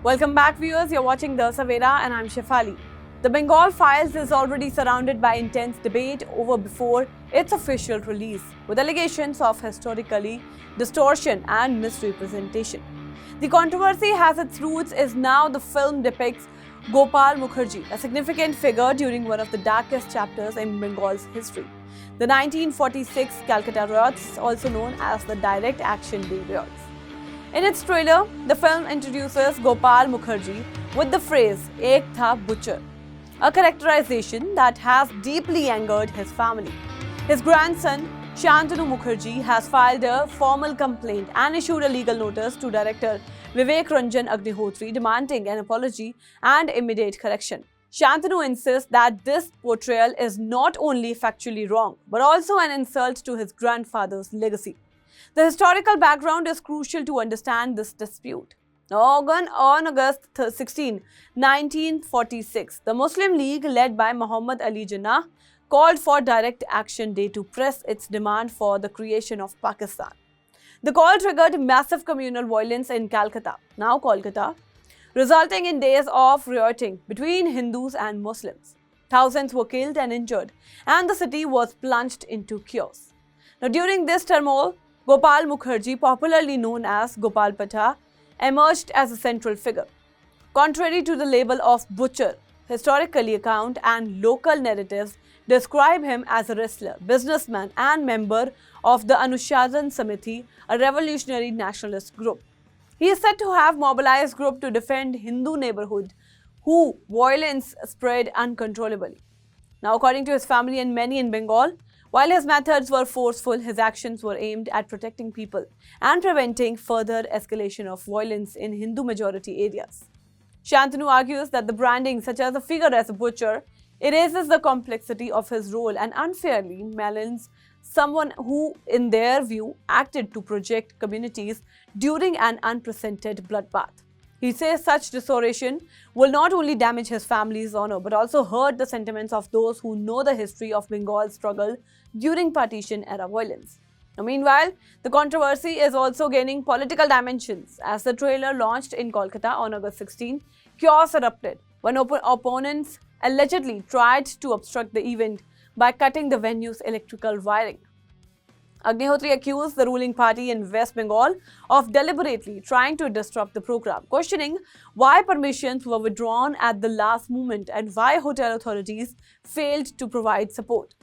Welcome back, viewers. You're watching The Savera and I'm Shefali. The Bengal Files is already surrounded by intense debate over before its official release, with allegations of historically distortion and misrepresentation. The controversy has its roots as now the film depicts Gopal Mukherjee, a significant figure during one of the darkest chapters in Bengal's history. The 1946 Calcutta riots, also known as the Direct Action Day riots. In its trailer, the film introduces Gopal Mukherjee with the phrase "Ek tha butcher," a characterization that has deeply angered his family. His grandson, Shantanu Mukherjee, has filed a formal complaint and issued a legal notice to director Vivek Ranjan Agnihotri demanding an apology and immediate correction. Shantanu insists that this portrayal is not only factually wrong, but also an insult to his grandfather's legacy. The historical background is crucial to understand this dispute. On August 16, 1946, the Muslim League, led by Muhammad Ali Jinnah, called for Direct Action Day to press its demand for the creation of Pakistan. The call triggered massive communal violence in Calcutta, now Kolkata, resulting in days of rioting between Hindus and Muslims. Thousands were killed and injured, and the city was plunged into chaos. Now, during this turmoil, Gopal Mukherjee, popularly known as Gopal Patha, emerged as a central figure. Contrary to the label of butcher, historical account and local narratives describe him as a wrestler, businessman and member of the Anushasan Samiti, a revolutionary nationalist group. He is said to have mobilized group to defend Hindu neighborhood whose violence spread uncontrollably. Now, according to his family and many in Bengal, while his methods were forceful, his actions were aimed at protecting people and preventing further escalation of violence in Hindu-majority areas. Shantanu argues that the branding, such as a figure as a butcher, erases the complexity of his role and unfairly maligns someone who, in their view, acted to protect communities during an unprecedented bloodbath. He says such distortion will not only damage his family's honor but also hurt the sentiments of those who know the history of Bengal's struggle during partition-era violence. Now, meanwhile, the controversy is also gaining political dimensions. As the trailer launched in Kolkata on August 16, chaos erupted when opponents allegedly tried to obstruct the event by cutting the venue's electrical wiring. Agnihotri accused the ruling party in West Bengal of deliberately trying to disrupt the program, questioning why permissions were withdrawn at the last moment and why hotel authorities failed to provide support.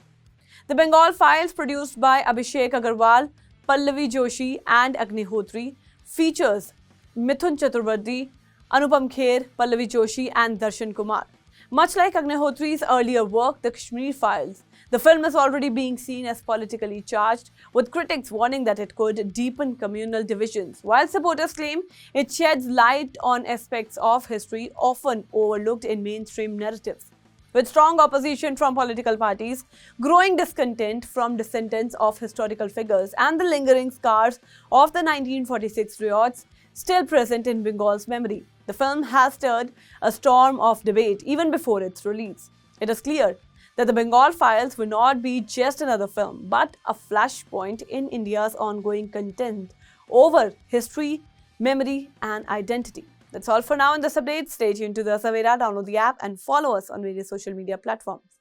The Bengal Files, produced by Abhishek Agarwal, Pallavi Joshi and Agnihotri, features Mithun Chaturvedi, Anupam Kher, Pallavi Joshi and Darshan Kumar. Much like Agnihotri's earlier work, The Kashmir Files, the film is already being seen as politically charged, with critics warning that it could deepen communal divisions, while supporters claim it sheds light on aspects of history often overlooked in mainstream narratives. With strong opposition from political parties, growing discontent from descendants of historical figures, and the lingering scars of the 1946 riots still present in Bengal's memory, the film has stirred a storm of debate even before its release. It is clear that the Bengal Files will not be just another film, but a flashpoint in India's ongoing contest over history, memory, and identity. That's all for now in this update. Stay tuned to The Savera, download the app, and follow us on various social media platforms.